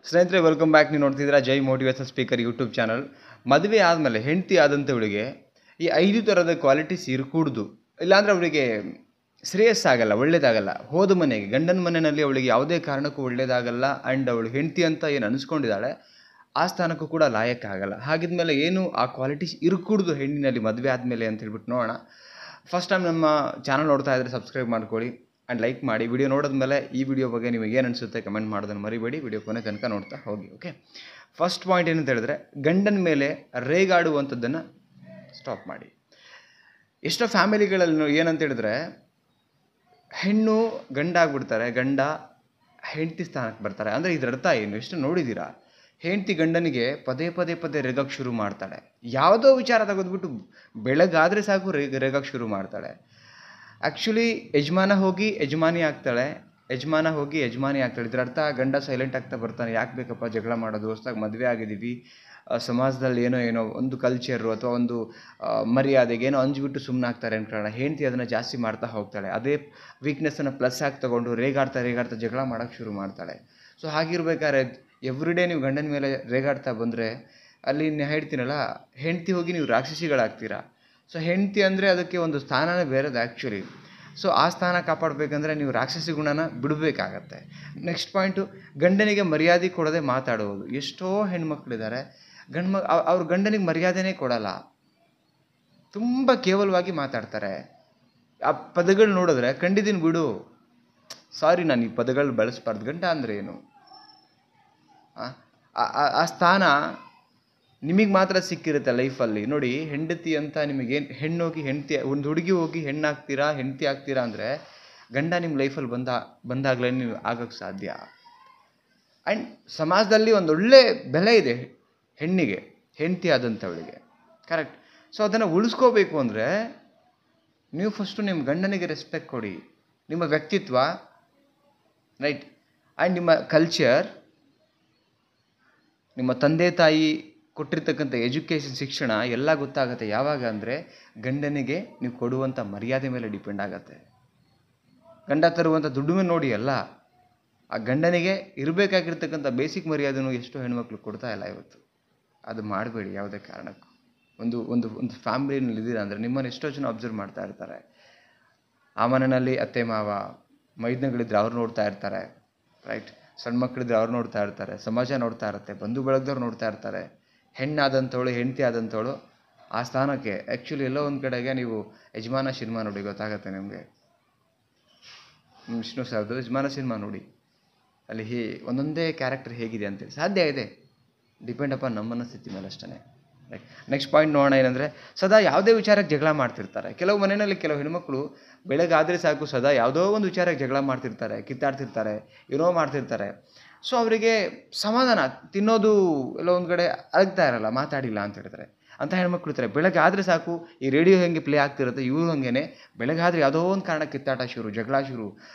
ಸ್ನೇಹಿತರೆ, welcome back. ನೀವು ನೋಡ್ತಿದ್ದೀರಾ ಜೈ ಮೋಟಿವೇಶನ್ ಸ್ಪೀಕರ್ ಯೂಟ್ಯೂಬ್ ಚಾನಲ್. ಮದುವೆ ಆದಮೇಲೆ ಹೆಂಡತಿ ಆದಂಥವಳಿಗೆ ಈ 5 ಥರದ ಕ್ವಾಲಿಟೀಸ್ ಇರಕೂಡ್ದು. ಇಲ್ಲಾಂದರೆ ಅವಳಿಗೆ ಶ್ರೇಯಸ್ಸಾಗಲ್ಲ, ಒಳ್ಳೇದಾಗಲ್ಲ. ಹೋದ ಮನೆಗೆ, ಗಂಡನ ಮನೆಯಲ್ಲಿ ಅವಳಿಗೆ ಯಾವುದೇ ಕಾರಣಕ್ಕೂ ಒಳ್ಳೇದಾಗಲ್ಲ. ಆ್ಯಂಡ್ ಅವಳು ಹೆಂಡತಿ ಅಂತ ಏನು ಅನಿಸ್ಕೊಂಡಿದ್ದಾಳೆ ಆ ಸ್ಥಾನಕ್ಕೂ ಕೂಡ ಲಾಯಕ್ಕಾಗಲ್ಲ. ಹಾಗಿದ್ಮೇಲೆ ಏನು ಆ ಕ್ವಾಲಿಟೀಸ್ ಇರಕೂಡ್ದು ಹೆಣ್ಣಿನಲ್ಲಿ ಮದುವೆ ಆದಮೇಲೆ ಅಂತ ಹೇಳ್ಬಿಟ್ಟು ನೋಡೋಣ. ಫಸ್ಟ್ ಟೈಮ್ ನಮ್ಮ ಚಾನಲ್ ನೋಡ್ತಾ ಇದ್ದರೆ ಸಬ್ಸ್ಕ್ರೈಬ್ ಮಾಡ್ಕೊಳ್ಳಿ ಆ್ಯಂಡ್ ಲೈಕ್ ಮಾಡಿ. ವಿಡಿಯೋ ನೋಡಿದ್ಮೇಲೆ ಈ ವಿಡಿಯೋ ಬಗ್ಗೆ ನಿಮಗೆ ಏನು ಅನಿಸುತ್ತೆ ಕಮೆಂಟ್ ಮಾಡೋದನ್ನು ಮರಿಬೇಡಿ. ವಿಡಿಯೋ ಕೊನೆ ತನಕ ನೋಡ್ತಾ ಹೋಗಿ. ಓಕೆ, ಫಸ್ಟ್ ಪಾಯಿಂಟ್ ಏನಂತ ಹೇಳಿದ್ರೆ, ಗಂಡನ ಮೇಲೆ ರೇಗಾಡುವಂಥದ್ದನ್ನು ಸ್ಟಾಪ್ ಮಾಡಿ. ಎಷ್ಟೋ ಫ್ಯಾಮಿಲಿಗಳಲ್ಲಿ ಏನಂತ ಹೇಳಿದ್ರೆ, ಹೆಣ್ಣು ಗಂಡ ಆಗ್ಬಿಡ್ತಾರೆ, ಗಂಡ ಹೆಂಡತಿ ಸ್ಥಾನಕ್ಕೆ ಬರ್ತಾರೆ. ಅಂದರೆ ಇದರ ಅರ್ಥ ಏನು? ಎಷ್ಟು ನೋಡಿದ್ದೀರಾ? ಹೆಂಡತಿ ಗಂಡನಿಗೆ ಪದೇ ಪದೇ ಪದೇ ರೇಗಕ್ಕೆ ಶುರು ಮಾಡ್ತಾಳೆ. ಯಾವುದೋ ವಿಚಾರ ತೆಗೆದ್ಬಿಟ್ಟು ಬೆಳಗಾದರೆ ಸಾಕು ರೇಗಕ್ಕೆ ಶುರು ಮಾಡ್ತಾಳೆ. ಆ್ಯಕ್ಚುಲಿ ಯಜಮಾನ ಹೋಗಿ ಯಜಮಾನಿ ಆಗ್ತಾಳೆ. ಇದರ ಅರ್ಥ ಗಂಡ ಸೈಲೆಂಟ್ ಆಗ್ತಾ ಬರ್ತಾನೆ. ಯಾಕೆ ಬೇಕಪ್ಪ ಜಗಳ ಮಾಡೋದು, ಹೊಸದಾಗಿ ಮದುವೆ ಆಗಿದ್ದೀವಿ, ಸಮಾಜದಲ್ಲಿ ಏನೋ ಒಂದು ಕಲ್ಚರು ಅಥವಾ ಒಂದು ಮರ್ಯಾದೆಗೆ ಏನೋ ಅಂಜ್ಬಿಟ್ಟು ಸುಮ್ಮನೆ ಆಗ್ತಾರೆ ಅನ್ಕೊಳ್ಳೋಣ. ಹೆಂಡತಿ ಅದನ್ನು ಜಾಸ್ತಿ ಮಾಡ್ತಾ ಹೋಗ್ತಾಳೆ. ಅದೇ ವೀಕ್ನೆಸ್ಸನ್ನು ಪ್ಲಸ್ ಆಗಿ ತೊಗೊಂಡು ರೇಗಾಡ್ತಾ ಜಗಳ ಮಾಡೋಕ್ಕೆ ಶುರು ಮಾಡ್ತಾಳೆ. ಸೊ ಹಾಗಿರ್ಬೇಕಾದ್ರೆ ಎವ್ರಿಡೇ ನೀವು ಗಂಡನ ಮೇಲೆ ರೇಗಾಡ್ತಾ ಬಂದರೆ ಅಲ್ಲಿ ಹೇಳ್ತೀನಲ್ಲ, ಹೆಂಡತಿ ಹೋಗಿ ನೀವು ರಾಕ್ಷಸಿಗಳಾಗ್ತೀರಾ. ಸೊ ಹೆಂಡತಿ ಅಂದರೆ ಅದಕ್ಕೆ ಒಂದು ಸ್ಥಾನನೇ ಬೇರೆದು ಆ್ಯಕ್ಚುಲಿ. ಸೊ ಆ ಸ್ಥಾನ ಕಾಪಾಡಬೇಕಂದ್ರೆ ನೀವು ರಾಕ್ಷಸಿ ಗುಣನ ಬಿಡಬೇಕಾಗತ್ತೆ. ನೆಕ್ಸ್ಟ್ ಪಾಯಿಂಟು, ಗಂಡನಿಗೆ ಮರ್ಯಾದೆ ಕೊಡದೆ ಮಾತಾಡುವುದು. ಎಷ್ಟೋ ಹೆಣ್ಮಕ್ಳಿದ್ದಾರೆ, ಅವ್ರ ಗಂಡನಿಗೆ ಮರ್ಯಾದೆನೇ ಕೊಡಲ್ಲ, ತುಂಬ ಕೇವಲವಾಗಿ ಮಾತಾಡ್ತಾರೆ. ಆ ಪದಗಳು ನೋಡಿದ್ರೆ ಕಂಡಿದ್ದೀನಿ ಬಿಡು, ಸಾರಿ ನಾನು ಈ ಪದಗಳು ಬಳಸಬಾರ್ದು. ಗಂಡ ಅಂದರೆ ಏನು? ಆ ಸ್ಥಾನ ನಿಮಗೆ ಮಾತ್ರ ಸಿಕ್ಕಿರುತ್ತೆ ಲೈಫಲ್ಲಿ. ನೋಡಿ, ಹೆಂಡತಿ ಅಂತ ನಿಮಗೇನು, ಹೆಣ್ಣೋಗಿ ಹೆಂಡತಿ, ಒಂದು ಹುಡುಗಿ ಹೋಗಿ ಹೆಣ್ಣಾಗ್ತೀರಾ, ಹೆಂಡತಿ ಆಗ್ತೀರಾ ಅಂದರೆ ಗಂಡ ನಿಮ್ಮ ಲೈಫಲ್ಲಿ ಬಂದಾಗಲೇ ನೀವು ಆಗೋಕ್ಕೆ ಸಾಧ್ಯ. ಆ್ಯಂಡ್ ಸಮಾಜದಲ್ಲಿ ಒಂದೊಳ್ಳೆ ಬೆಲೆ ಇದೆ ಹೆಣ್ಣಿಗೆ, ಹೆಂಡತಿ ಆದಂಥವಳಿಗೆ. ಕರೆಕ್ಟ್. ಸೊ ಅದನ್ನು ಉಳಿಸ್ಕೋಬೇಕು ಅಂದರೆ ನೀವು ಫಸ್ಟು ನಿಮ್ಮ ಗಂಡನಿಗೆ ರೆಸ್ಪೆಕ್ಟ್ ಕೊಡಿ. ನಿಮ್ಮ ವ್ಯಕ್ತಿತ್ವ, ರೈಟ್, ಆ್ಯಂಡ್ ನಿಮ್ಮ ಕಲ್ಚರ್, ನಿಮ್ಮ ತಂದೆ ತಾಯಿ ಕೊಟ್ಟಿರ್ತಕ್ಕಂಥ ಎಜುಕೇಷನ್, ಶಿಕ್ಷಣ ಎಲ್ಲ ಗೊತ್ತಾಗುತ್ತೆ. ಯಾವಾಗ ಅಂದರೆ ಗಂಡನಿಗೆ ನೀವು ಕೊಡುವಂಥ ಮರ್ಯಾದೆ ಮೇಲೆ ಡಿಪೆಂಡ್ ಆಗುತ್ತೆ. ಗಂಡ ತರುವಂಥ ದುಡ್ಡು ಮೇಲೆ ನೋಡಿ ಅಲ್ಲ, ಆ ಗಂಡನಿಗೆ ಇರಬೇಕಾಗಿರ್ತಕ್ಕಂಥ ಬೇಸಿಕ್ ಮರ್ಯಾದೆನೂ ಎಷ್ಟೋ ಹೆಣ್ಮಕ್ಳು ಕೊಡ್ತಾ ಇಲ್ಲ ಇವತ್ತು. ಅದು ಮಾಡಬೇಡಿ ಯಾವುದೇ ಕಾರಣಕ್ಕೂ. ಒಂದು ಒಂದು ಒಂದು ಫ್ಯಾಮಿಲಿನಲ್ಲಿ ಇದ್ದೀರಾ ಅಂದರೆ ನಿಮ್ಮನ್ನು ಎಷ್ಟೋ ಜನ ಅಬ್ಸರ್ವ್ ಮಾಡ್ತಾ ಇರ್ತಾರೆ. ಆ ಮನೆಯಲ್ಲಿ ಅತ್ತೆ ಮಾವ ಮೈದ್ನಗಳಿದ್ರೆ ಅವ್ರು ನೋಡ್ತಾ ಇರ್ತಾರೆ, ರೈಟ್, ಸಣ್ಣ ಮಕ್ಕಳಿದ್ರೆ ಅವ್ರು ನೋಡ್ತಾ ಇರ್ತಾರೆ, ಸಮಾಜ ನೋಡ್ತಾ ಇರುತ್ತೆ, ಬಂಧು ಬಳಗದವ್ರು ನೋಡ್ತಾ ಇರ್ತಾರೆ. ಹೆಣ್ಣಾದಂಥವಳು, ಹೆಂಡತಿ ಆದಂಥವಳು ಆ ಸ್ಥಾನಕ್ಕೆ ಆ್ಯಕ್ಚುಲಿ ಎಲ್ಲೋ ಒಂದು ಕಡೆಗೆ ನೀವು ಯಜಮಾನ ಸಿನಿಮಾ ನೋಡಿ ಗೊತ್ತಾಗುತ್ತೆ ನಿಮಗೆ. ವಿಷ್ಣು ಸರ್ದು ಯಜಮಾನ ಸಿನಿಮಾ ನೋಡಿ, ಅಲ್ಲಿ ಒಂದೊಂದೇ ಕ್ಯಾರೆಕ್ಟರ್ ಹೇಗಿದೆ ಅಂತೇಳಿ ಸಾಧ್ಯ ಇದೆ. ಡಿಪೆಂಡ್ ಅಪಾನ್ ನಮ್ಮ ಮನಸ್ಥಿತಿ ಮೇಲೆ ಅಷ್ಟೇ. ರೈಟ್. ನೆಕ್ಸ್ಟ್ ಪಾಯಿಂಟ್ ನೋಡೋಣ. ಏನಂದರೆ, ಸದಾ ಯಾವುದೇ ವಿಚಾರಕ್ಕೆ ಜಗಳ ಮಾಡ್ತಿರ್ತಾರೆ. ಕೆಲವು ಮನೆಯಲ್ಲಿ ಕೆಲವು ಹೆಣ್ಮಕ್ಳು ಬೆಳಗಾದರೆ ಸಾಕು ಸದಾ ಯಾವುದೋ ಒಂದು ವಿಚಾರಕ್ಕೆ ಜಗಳ ಮಾಡ್ತಿರ್ತಾರೆ, ಕಿತ್ತಾಡ್ತಿರ್ತಾರೆ, ಏನೋ ಮಾಡ್ತಿರ್ತಾರೆ. ಸೊ ಅವರಿಗೆ ಸಮಾಧಾನ, ತಿನ್ನೋದು ಎಲ್ಲೋ ಒಂದು ಕಡೆ ಅರಗ್ತಾ ಇರಲ್ಲ, ಮಾತಾಡಿಲ್ಲ ಅಂತ ಹೇಳ್ತಾರೆ. ಅಂತ ಹೆಣ್ಮಕ್ಳು ಇರ್ತಾರೆ. ಬೆಳಗ್ಗೆ ಆದರೆ ಸಾಕು ಈ ರೇಡಿಯೋ ಹೆಂಗೆ ಪ್ಲೇ ಆಗ್ತಿರುತ್ತೆ, ಇವರು ಹಂಗೆ ಬೆಳಗಾದರೆ ಯಾವುದೋ ಒಂದು ಕಾರಣ ಕಿತ್ತಾಟ ಶುರು, ಜಗಳ ಶುರು,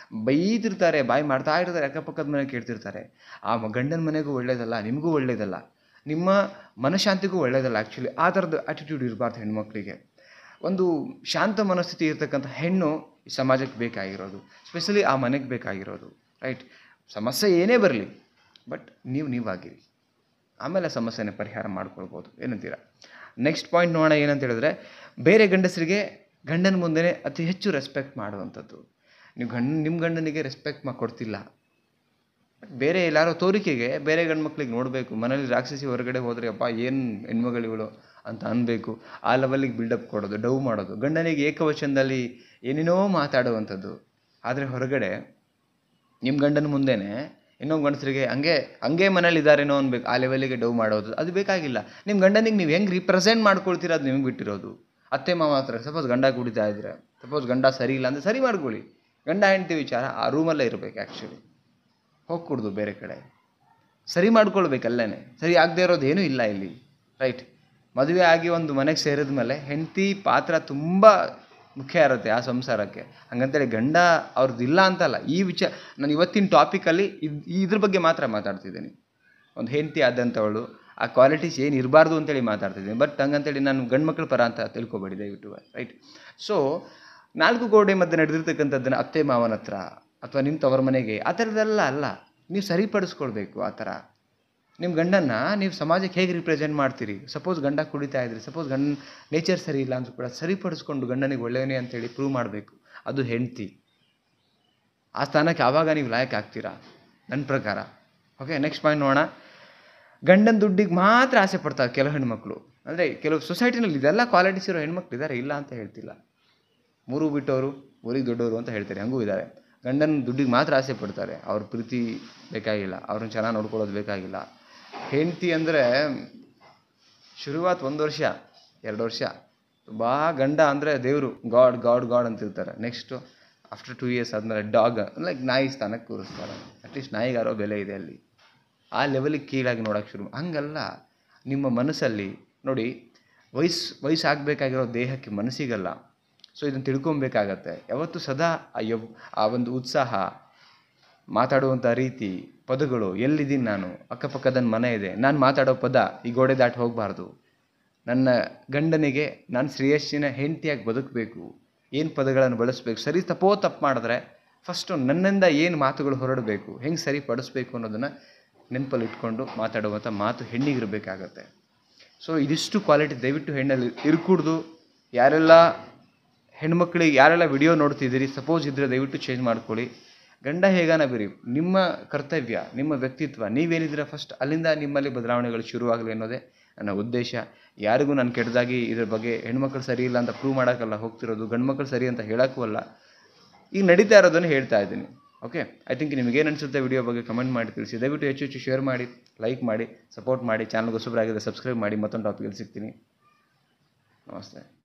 ಬೈತಿರ್ತಾರೆ, ಬಾಯಿ ಮಾಡ್ತಾ ಇರ್ತಾರೆ, ಅಕ್ಕಪಕ್ಕದ ಮನೆಗೆ ಕೇಳ್ತಿರ್ತಾರೆ. ಆ ಗಂಡನ ಮನೆಗೂ ಒಳ್ಳೇದಲ್ಲ, ನಿಮಗೂ ಒಳ್ಳೇದಲ್ಲ, ನಿಮ್ಮ ಮನಃಶಾಂತಿಗೂ ಒಳ್ಳೇದಲ್ಲ. ಆ್ಯಕ್ಚುಲಿ ಆ ಥರದ್ದು ಆ್ಯಟಿಟ್ಯೂಡ್ ಇರಬಾರ್ದು ಹೆಣ್ಮಕ್ಳಿಗೆ. ಒಂದು ಶಾಂತ ಮನಸ್ಥಿತಿ ಇರ್ತಕ್ಕಂಥ ಹೆಣ್ಣು ಈ ಸಮಾಜಕ್ಕೆ ಬೇಕಾಗಿರೋದು, ಸ್ಪೆಷಲಿ ಆ ಮನೆಗೆ ಬೇಕಾಗಿರೋದು. ರೈಟ್. ಸಮಸ್ಯೆ ಏನೇ ಬರಲಿ, ಬಟ್ ನೀವಾಗಿರಿ, ಆಮೇಲೆ ಸಮಸ್ಯೆನ ಪರಿಹಾರ ಮಾಡ್ಕೊಳ್ಬೋದು. ಏನಂತೀರ? ನೆಕ್ಸ್ಟ್ ಪಾಯಿಂಟ್ ನೋಡೋಣ. ಏನಂತ ಹೇಳಿದ್ರೆ, ಬೇರೆ ಗಂಡಸರಿಗೆ ಗಂಡನ ಮುಂದೆ ಅತಿ ಹೆಚ್ಚು ರೆಸ್ಪೆಕ್ಟ್ ಮಾಡುವಂಥದ್ದು. ನೀವು ನಿಮ್ಮ ಗಂಡನಿಗೆ ರೆಸ್ಪೆಕ್ಟ್ ಕೊಡ್ತಿಲ್ಲ, ಬೇರೆ ಎಲ್ಲಾರೋ ತೋರಿಕೆಗೆ ಬೇರೆ ಗಂಡು ಮಕ್ಳಿಗೆ ನೋಡಬೇಕು. ಮನೇಲಿ ರಾಕ್ಷಸಿ ಹೊರಗಡೆ ಹೋದರೆ ಅಪ್ಪ ಏನು ಹೆಣ್ಮಗಳಿಗಳು ಅಂತ ಅನ್ಬೇಕು. ಆ ಲೆವೆಲ್ಲಿಗೆ ಬಿಲ್ಡಪ್ ಕೊಡೋದು, ಡವ್ ಮಾಡೋದು, ಗಂಡನಿಗೆ ಏಕವಚನದಲ್ಲಿ ಏನೇನೋ ಮಾತಾಡುವಂಥದ್ದು. ಆದರೆ ಹೊರಗಡೆ ನಿಮ್ಮ ಗಂಡನ ಮುಂದೆನೇ ಇನ್ನೊಂದು ಗಂಡಸರಿಗೆ ಹಂಗೆ ಮನೇಲಿ ಇದ್ದಾರೇನೋ ಅನ್ಬೇಕು, ಆ ಲೆವೆಲ್ಲಿಗೆ ಡವ್ ಮಾಡೋದು. ಅದು ಬೇಕಾಗಿಲ್ಲ. ನಿಮ್ಮ ಗಂಡನಿಗೆ ನೀವು ಹೆಂಗೆ ರಿಪ್ರೆಸೆಂಟ್ ಮಾಡ್ಕೊಳ್ತೀರ ಅದು ನಿಮಗೆ ಬಿಟ್ಟಿರೋದು. ಅತ್ತೆ ಮಾವ ಹತ್ರ ಸಪೋಸ್ ಗಂಡ ಕುಡಿತಾ ಇದ್ರೆ, ಸಪೋಸ್ ಗಂಡ ಸರಿ ಇಲ್ಲ ಅಂದರೆ ಸರಿ ಮಾಡ್ಕೊಳ್ಳಿ. ಗಂಡ ಹೆಂಡ್ತಿ ವಿಚಾರ ಆ ರೂಮಲ್ಲೇ ಇರಬೇಕು. ಆ್ಯಕ್ಚುಲಿ ಹೋಗ್ಕೊಡ್ದು ಬೇರೆ ಕಡೆ, ಸರಿ ಮಾಡ್ಕೊಳ್ಬೇಕಲ್ಲೇ. ಸರಿ ಆಗದೆ ಇರೋದು ಏನೂ ಇಲ್ಲ ಇಲ್ಲಿ. ರೈಟ್. ಮದುವೆ ಆಗಿ ಒಂದು ಮನೆಗೆ ಸೇರಿದ ಮೇಲೆ ಹೆಂಡತಿ ಪಾತ್ರ ತುಂಬ ಮುಖ್ಯ ಇರುತ್ತೆ ಆ ಸಂಸಾರಕ್ಕೆ. ಹಾಗಂತೇಳಿ ಗಂಡ ಅವ್ರದ್ದು ಇಲ್ಲ ಅಂತಲ್ಲ. ನಾನು ಇವತ್ತಿನ ಟಾಪಿಕಲ್ಲಿ ಇದ್ರ ಬಗ್ಗೆ ಮಾತ್ರ ಮಾತಾಡ್ತಿದ್ದೀನಿ. ಒಂದು ಹೆಂಡತಿ ಆದಂಥವಳು ಆ ಕ್ವಾಲಿಟೀಸ್ ಏನು ಇರಬಾರ್ದು ಅಂತೇಳಿ ಮಾತಾಡ್ತಿದ್ದೀನಿ. ಬಟ್ ಹಂಗಂತೇಳಿ ನಾನು ಗಂಡು ಮಕ್ಕಳ ಪರ ಅಂತ ತಿಳ್ಕೊಬೇಡಿ ದಯವಿಟ್ಟು. ರೈಟ್. ಸೊ 4 ಗೋಡೆ ಮಧ್ಯೆ ನಡೆದಿರ್ತಕ್ಕಂಥದ್ದನ್ನು ಅತ್ತೆ ಮಾವನ ಹತ್ರ ಅಥವಾ ನಿಮ್ಮ ತವರ ಮನೆಗೆ ಆ ಥರದ್ದೆಲ್ಲ ಅಲ್ಲ, ನೀವು ಸರಿಪಡಿಸ್ಕೊಳ್ಬೇಕು. ಆ ಥರ ನಿಮ್ಮ ಗಂಡನ್ನು ನೀವು ಸಮಾಜಕ್ಕೆ ಹೇಗೆ ರಿಪ್ರೆಸೆಂಟ್ ಮಾಡ್ತೀರಿ? ಸಪೋಸ್ ಗಂಡ ಕುಡಿತಾ ಇದ್ರಿ, ಸಪೋಸ್ ಗಂಡನ ನೇಚರ್ ಸರಿ ಇಲ್ಲ ಅಂದ್ರೂ ಕೂಡ ಸರಿಪಡಿಸ್ಕೊಂಡು ಗಂಡನಿಗೆ ಒಳ್ಳೆಯವನೇ ಅಂತೇಳಿ ಪ್ರೂವ್ ಮಾಡಬೇಕು. ಅದು ಹೆಂಡತಿ. ಆ ಸ್ಥಾನಕ್ಕೆ ಆವಾಗ ನೀವು ಲಾಯಕ್ ಆಗ್ತೀರಾ ನನ್ನ ಪ್ರಕಾರ. ಓಕೆ, ನೆಕ್ಸ್ಟ್ ಪಾಯಿಂಟ್ ನೋಡೋಣ. ಗಂಡನ ದುಡ್ಡಿಗೆ ಮಾತ್ರ ಆಸೆ ಪಡ್ತಾರೆ ಕೆಲವು ಹೆಣ್ಮಕ್ಳು. ಅಂದರೆ ಕೆಲವು ಸೊಸೈಟಿನಲ್ಲಿ ಇದೆಲ್ಲ ಕ್ವಾಲಿಟೀಸ್ ಇರೋ ಹೆಣ್ಮಕ್ಳು ಇದ್ದಾರೆ, ಇಲ್ಲ ಅಂತ ಹೇಳ್ತಿಲ್ಲ. ಮೂರು ಬಿಟ್ಟವರು ಊರಿಗೆ ದೊಡ್ಡವರು ಅಂತ ಹೇಳ್ತಾರೆ, ಹಂಗೂ ಇದ್ದಾರೆ. ಗಂಡನ ದುಡ್ಡಿಗೆ ಮಾತ್ರ ಆಸೆ ಪಡ್ತಾರೆ, ಅವ್ರ ಪ್ರೀತಿ ಬೇಕಾಗಿಲ್ಲ, ಅವ್ರನ್ನ ಚೆನ್ನಾಗಿ ನೋಡ್ಕೊಳ್ಳೋದು ಬೇಕಾಗಿಲ್ಲ. ಹೆಂಡತಿ ಅಂದರೆ ಶುರುವಾತ್ 1 ವರ್ಷ 2 ವರ್ಷ ಬಾ, ಗಂಡ ಅಂದರೆ ದೇವರು, ಗಾಡ್ ಗಾಡ್ ಗಾಡ್ ಅಂತಿರ್ತಾರೆ. ನೆಕ್ಸ್ಟು ಆಫ್ಟರ್ 2 ಇಯರ್ಸ್ ಆದಮೇಲೆ ಡಾಗ್ ಲೈಕ್ ನಾಯಿ ಸ್ಥಾನಕ್ಕೆ ಕೂರಿಸ್ತಾರೆ. ಅಟ್ಲೀಸ್ಟ್ ನಾಯಿಗಾರೋ ಬೆಲೆ ಇದೆ ಅಲ್ಲಿ. ಆ ಲೆವೆಲಿಗೆ ಕೀಳಾಗಿ ನೋಡೋಕ್ಕೆ ಶುರು. ಹಂಗಲ್ಲ, ನಿಮ್ಮ ಮನಸ್ಸಲ್ಲಿ ನೋಡಿ, ವಯಸ್ಸಾಗಬೇಕಾಗಿರೋ ದೇಹಕ್ಕೆ ಮನಸ್ಸಿಗಲ್ಲ. ಸೊ ಇದನ್ನು ತಿಳ್ಕೊಬೇಕಾಗತ್ತೆ. ಯಾವತ್ತೂ ಸದಾ ಆ ಒಂದು ಉತ್ಸಾಹ, ಮಾತಾಡುವಂಥ ರೀತಿ, ಪದಗಳು, ಎಲ್ಲಿದ್ದೀನಿ ನಾನು, ಅಕ್ಕಪಕ್ಕದ ಮನೆ ಇದೆ, ನಾನು ಮಾತಾಡೋ ಪದ ಈ ಗೋಡೆ ದಾಟಿ ಹೋಗಬಾರ್ದು. ನನ್ನ ಗಂಡನಿಗೆ ನಾನು ಶ್ರೇಯಸ್ಸಿನ ಹೆಂಡತಿಯಾಗಿ ಬದುಕಬೇಕು, ಏನು ಪದಗಳನ್ನು ಬಳಸಬೇಕು, ಸರಿ ತಪ್ಪು ಮಾಡಿದ್ರೆ ಫಸ್ಟು ನನ್ನಿಂದ ಏನು ಮಾತುಗಳು ಹೊರಡಬೇಕು, ಹೆಂಗೆ ಸರಿಪಡಿಸ್ಬೇಕು ಅನ್ನೋದನ್ನು ನೆನಪಲ್ಲಿ ಇಟ್ಕೊಂಡು ಮಾತಾಡುವಂಥ ಮಾತು ಹೆಣ್ಣಿಗಿರಬೇಕಾಗತ್ತೆ. ಸೊ ಇದಿಷ್ಟು ಕ್ವಾಲಿಟಿ ದಯವಿಟ್ಟು ಹೆಣ್ಣಲ್ಲಿ ಇರ್ಕೂಡ್ದು. ಯಾರೆಲ್ಲ ಹೆಣ್ಮಕ್ಳಿಗೆ ಯಾರೆಲ್ಲ ವಿಡಿಯೋ ನೋಡ್ತಿದ್ದೀರಿ, ಸಪೋಸ್ ಇದ್ದರೆ ದಯವಿಟ್ಟು ಚೇಂಜ್ ಮಾಡ್ಕೊಳ್ಳಿ. ಗಂಡ ಹೇಗಾನ ಬಿರಿ, ನಿಮ್ಮ ಕರ್ತವ್ಯ, ನಿಮ್ಮ ವ್ಯಕ್ತಿತ್ವ, ನೀವೇನಿದ್ರೆ ಫಸ್ಟ್ ಅಲ್ಲಿಂದ ನಿಮ್ಮಲ್ಲಿ ಬದಲಾವಣೆಗಳು ಶುರುವಾಗಲಿ ಅನ್ನೋದೇ ನನ್ನ ಉದ್ದೇಶ. ಯಾರಿಗೂ ನಾನು ಕೆಟ್ಟದಾಗಿ ಇದ್ರ ಬಗ್ಗೆ ಹೆಣ್ಮಕ್ಳು ಸರಿ ಇಲ್ಲ ಅಂತ ಪ್ರೂವ್ ಮಾಡೋಕ್ಕಲ್ಲ ಹೋಗ್ತಿರೋದು, ಗಂಡು ಮಕ್ಕಳು ಸರಿ ಅಂತ ಹೇಳೋಕ್ಕೂ ಅಲ್ಲ. ಈಗ ನಡೀತಾ ಇರೋದನ್ನು ಹೇಳ್ತಾ ಇದ್ದೀನಿ. ಓಕೆ, ಐ ಥಿಂಕ್ ನಿಮಗೇನು ಅನಿಸುತ್ತೆ ವಿಡಿಯೋ ಬಗ್ಗೆ ಕಮೆಂಟ್ ಮಾಡಿ ತಿಳಿಸಿ. ದಯವಿಟ್ಟು ಹೆಚ್ಚು ಶೇರ್ ಮಾಡಿ, ಲೈಕ್ ಮಾಡಿ, ಸಪೋರ್ಟ್ ಮಾಡಿ. ಚಾನಲ್ಗೆ ಹೊಸಬರಾಗಿದ್ದರೆ ಸಬ್ಸ್ಕ್ರೈಬ್ ಮಾಡಿ. ಮತ್ತೊಂದು ಟಾಪಿಕಲ್ಲಿ ಸಿಗ್ತೀನಿ. ನಮಸ್ತೆ.